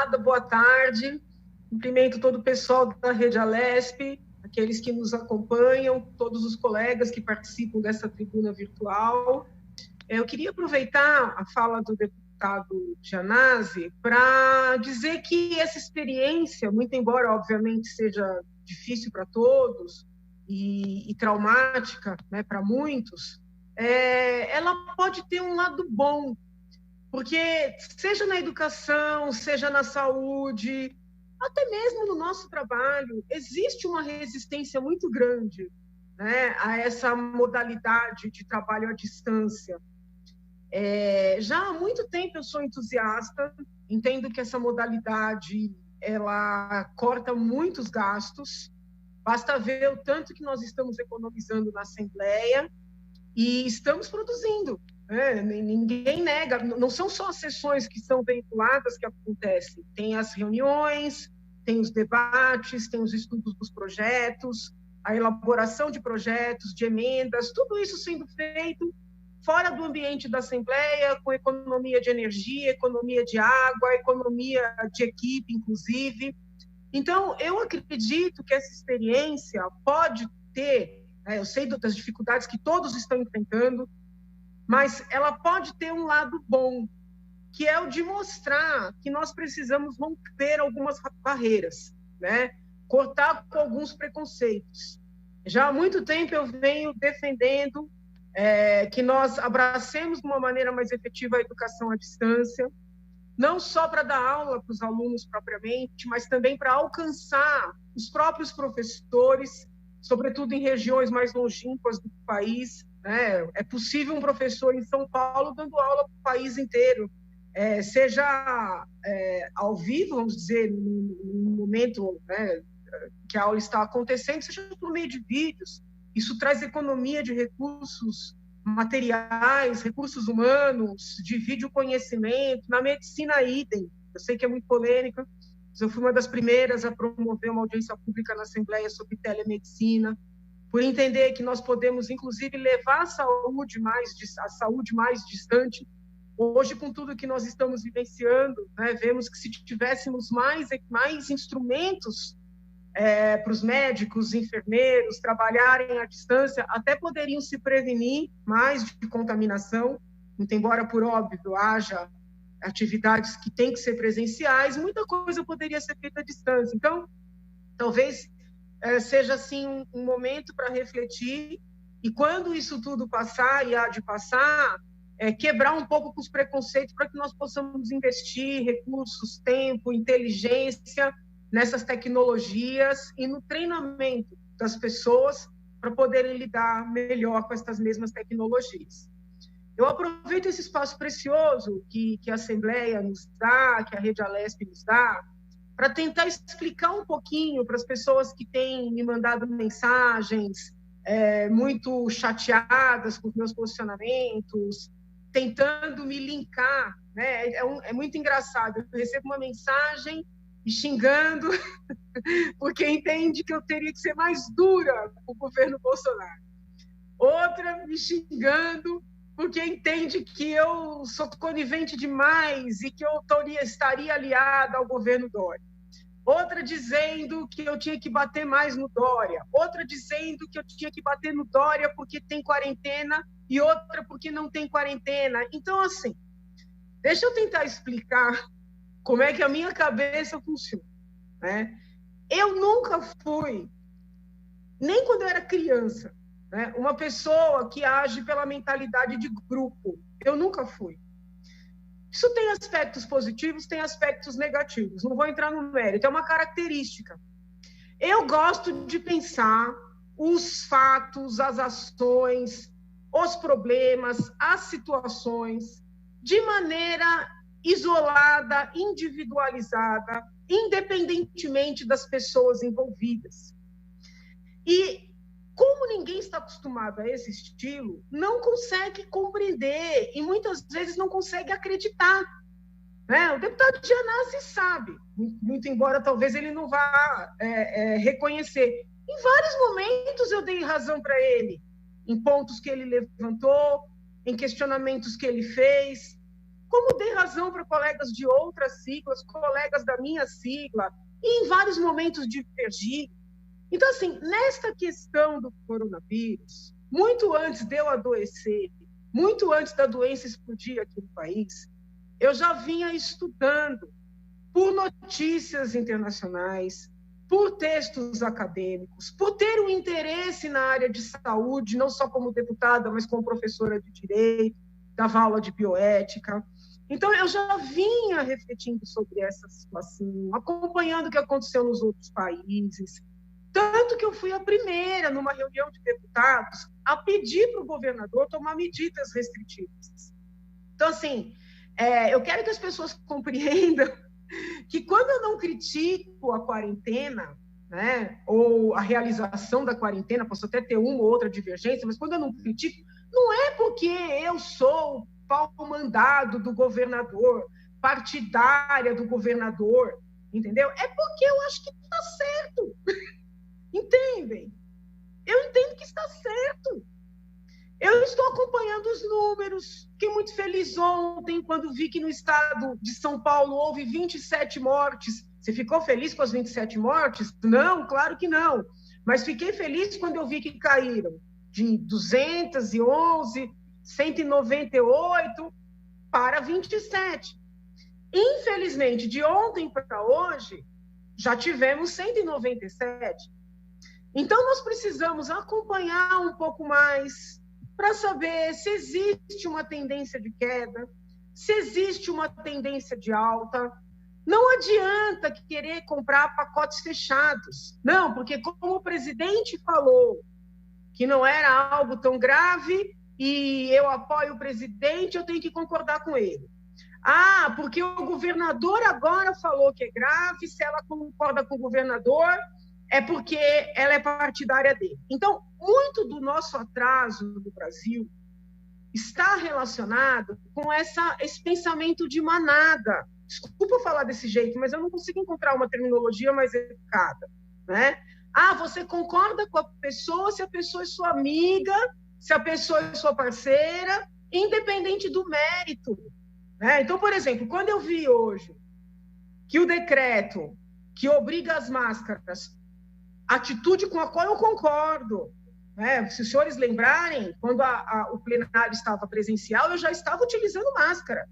obrigada, boa tarde. Cumprimento todo o pessoal da Rede Alesp, aqueles que nos acompanham, todos os colegas que participam dessa tribuna virtual. Eu queria aproveitar a fala do deputado Gianazzi para dizer que essa experiência, muito embora, obviamente, seja difícil para todos e traumática, né, para muitos, ela pode ter um lado bom, porque seja na educação, seja na saúde, até mesmo no nosso trabalho, existe uma resistência muito grande, né, a essa modalidade de trabalho à distância. Já há muito tempo eu sou entusiasta, entendo que essa modalidade ela corta muitos gastos, basta ver o tanto que nós estamos economizando na Assembleia e estamos produzindo. Ninguém nega, não são só as sessões que são veiculadas que acontecem, tem as reuniões, tem os debates, tem os estudos dos projetos, a elaboração de projetos, de emendas, tudo isso sendo feito fora do ambiente da Assembleia, com economia de energia, economia de água, economia de equipe, inclusive. Então, eu acredito que essa experiência pode ter, eu sei das dificuldades que todos estão enfrentando, mas ela pode ter um lado bom, que é o de mostrar que nós precisamos romper algumas barreiras, né? Cortar com alguns preconceitos. Já há muito tempo eu venho defendendo que nós abracemos de uma maneira mais efetiva a educação à distância, não só para dar aula para os alunos propriamente, mas também para alcançar os próprios professores, sobretudo em regiões mais longínquas do país. É possível um professor em São Paulo dando aula para o país inteiro, seja ao vivo, vamos dizer, no momento, né, que a aula está acontecendo, seja por meio de vídeos. Isso traz economia de recursos materiais, recursos humanos, divide o conhecimento. Na medicina, idem. Eu sei que é muito polêmica, mas eu fui uma das primeiras a promover uma audiência pública na Assembleia sobre telemedicina, por entender que nós podemos, inclusive, levar a saúde mais distante. Hoje, com tudo que nós estamos vivenciando, né, vemos que se tivéssemos mais instrumentos para os médicos, enfermeiros trabalharem à distância, até poderiam se prevenir mais de contaminação, muito embora, por óbvio, haja atividades que têm que ser presenciais, muita coisa poderia ser feita à distância. Então, talvez seja assim um momento para refletir, e quando isso tudo passar, e há de passar, quebrar um pouco com os preconceitos para que nós possamos investir recursos, tempo, inteligência nessas tecnologias e no treinamento das pessoas para poderem lidar melhor com essas mesmas tecnologias. Eu aproveito esse espaço precioso que a Assembleia nos dá, que a Rede Alesp nos dá, para tentar explicar um pouquinho para as pessoas que têm me mandado mensagens muito chateadas com os meus posicionamentos, tentando me linkar, né? É muito engraçado, eu recebo uma mensagem me xingando, porque entende que eu teria que ser mais dura com o governo Bolsonaro. Outra me xingando, porque entende que eu sou conivente demais e que eu estaria aliada ao governo Dória. Outra dizendo que eu tinha que bater mais no Dória. Outra dizendo que eu tinha que bater no Dória porque tem quarentena e outra porque não tem quarentena. Então, assim, deixa eu tentar explicar como é que a minha cabeça funciona, né? Eu nunca fui, nem quando eu era criança, né, uma pessoa que age pela mentalidade de grupo. Eu nunca fui. Isso tem aspectos positivos, tem aspectos negativos. Não vou entrar no mérito, é uma característica. Eu gosto de pensar os fatos, as ações, os problemas, as situações, de maneira isolada, individualizada, independentemente das pessoas envolvidas. E como ninguém está acostumado a esse estilo, não consegue compreender e muitas vezes não consegue acreditar. Né? O deputado Gianazzi sabe, muito embora talvez ele não vá reconhecer. Em vários momentos eu dei razão para ele, em pontos que ele levantou, em questionamentos que ele fez. como dei razão para colegas de outras siglas, colegas da minha sigla, e em vários momentos divergi. Então, assim, nesta questão do coronavírus, muito antes de eu adoecer, muito antes da doença explodir aqui no país, eu já vinha estudando por notícias internacionais, por textos acadêmicos, por ter um interesse na área de saúde, não só como deputada, mas como professora de direito, dava aula de bioética. Então, eu já vinha refletindo sobre essa situação, acompanhando o que aconteceu nos outros países, tanto que eu fui a primeira, numa reunião de deputados, a pedir para o governador tomar medidas restritivas. Então, assim, eu quero que as pessoas compreendam que quando eu não critico a quarentena, né, ou a realização da quarentena, posso até ter uma ou outra divergência, mas quando eu não critico, não é porque eu sou pau-mandado do governador, partidária do governador, entendeu? É porque eu acho que está certo. Entendem? Eu entendo que está certo. Eu estou acompanhando os números. Fiquei muito feliz ontem quando vi que no estado de São Paulo houve 27 mortes. Você ficou feliz com as 27 mortes? Não, claro que não. Mas fiquei feliz quando eu vi que caíram de 211, 198 para 27. Infelizmente, de ontem para hoje, já tivemos 197. Então, nós precisamos acompanhar um pouco mais para saber se existe uma tendência de queda, se existe uma tendência de alta. Não adianta querer comprar pacotes fechados. Não, porque como o presidente falou que não era algo tão grave e eu apoio o presidente, eu tenho que concordar com ele. Ah, porque o governador agora falou que é grave, se ela concorda com o governador, é porque ela é partidária dele. Então, muito do nosso atraso no Brasil está relacionado com esse pensamento de manada. Desculpa falar desse jeito, mas eu não consigo encontrar uma terminologia mais educada, né? Ah, você concorda com a pessoa se a pessoa é sua amiga, se a pessoa é sua parceira, independente do mérito, né? Então, por exemplo, quando eu vi hoje que o decreto que obriga as máscaras, atitude com a qual eu concordo, né? Se os senhores lembrarem, quando o plenário estava presencial, eu já estava utilizando máscara,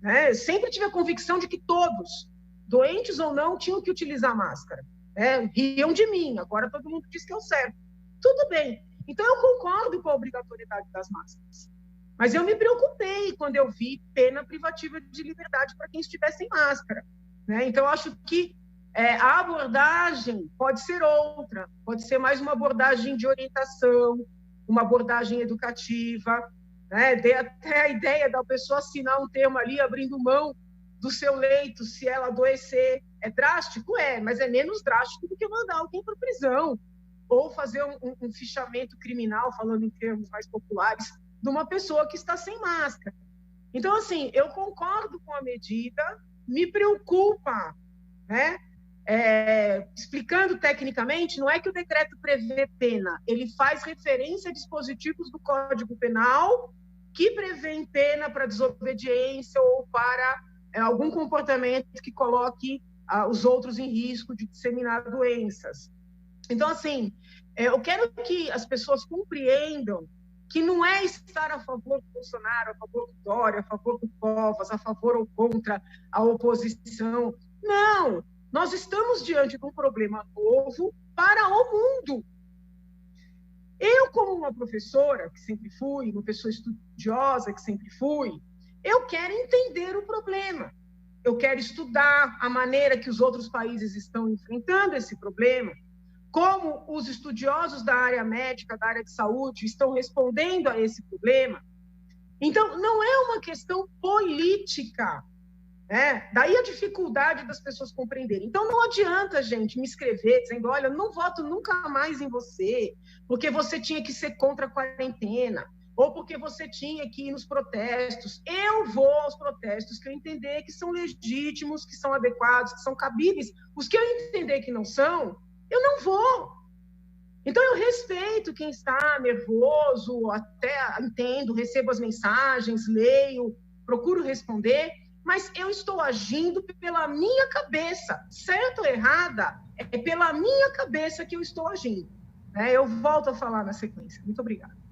né? Eu sempre tive a convicção de que todos, doentes ou não, tinham que utilizar máscara, né? Riam de mim, agora todo mundo diz que é o certo. Tudo bem, então eu concordo com a obrigatoriedade das máscaras, mas eu me preocupei quando eu vi pena privativa de liberdade para quem estivesse sem máscara, né? Então eu acho que a abordagem pode ser outra, pode ser mais uma abordagem de orientação, uma abordagem educativa, né? Dei até a ideia da pessoa assinar um termo ali, abrindo mão do seu leito, se ela adoecer. É drástico? É, mas é menos drástico do que mandar alguém para prisão, ou fazer um fichamento criminal, falando em termos mais populares, de uma pessoa que está sem máscara. Então, assim, eu concordo com a medida, me preocupa, né? Explicando tecnicamente, não é que o decreto prevê pena, ele faz referência a dispositivos do Código Penal que prevêem pena para desobediência ou para algum comportamento que coloque os outros em risco de disseminar doenças. Então, assim, eu quero que as pessoas compreendam que não é estar a favor do Bolsonaro, a favor do Dória, a favor do Covas, a favor ou contra a oposição. Não! Nós estamos diante de um problema novo para o mundo. Eu, como uma professora, que sempre fui, uma pessoa estudiosa, que sempre fui, eu quero entender o problema. Eu quero estudar a maneira que os outros países estão enfrentando esse problema, como os estudiosos da área médica, da área de saúde, estão respondendo a esse problema. Então, não é uma questão política, né? Daí a dificuldade das pessoas compreenderem. Então, não adianta, gente, me escrever dizendo, olha, não voto nunca mais em você, porque você tinha que ser contra a quarentena, ou porque você tinha que ir nos protestos. Eu vou aos protestos que eu entender que são legítimos, que são adequados, que são cabíveis. Os que eu entender que não são, eu não vou. Então, eu respeito quem está nervoso, até entendo, recebo as mensagens, leio, procuro responder, mas eu estou agindo pela minha cabeça. Certo ou errada, é pela minha cabeça que eu estou agindo. Eu volto a falar na sequência. Muito obrigada.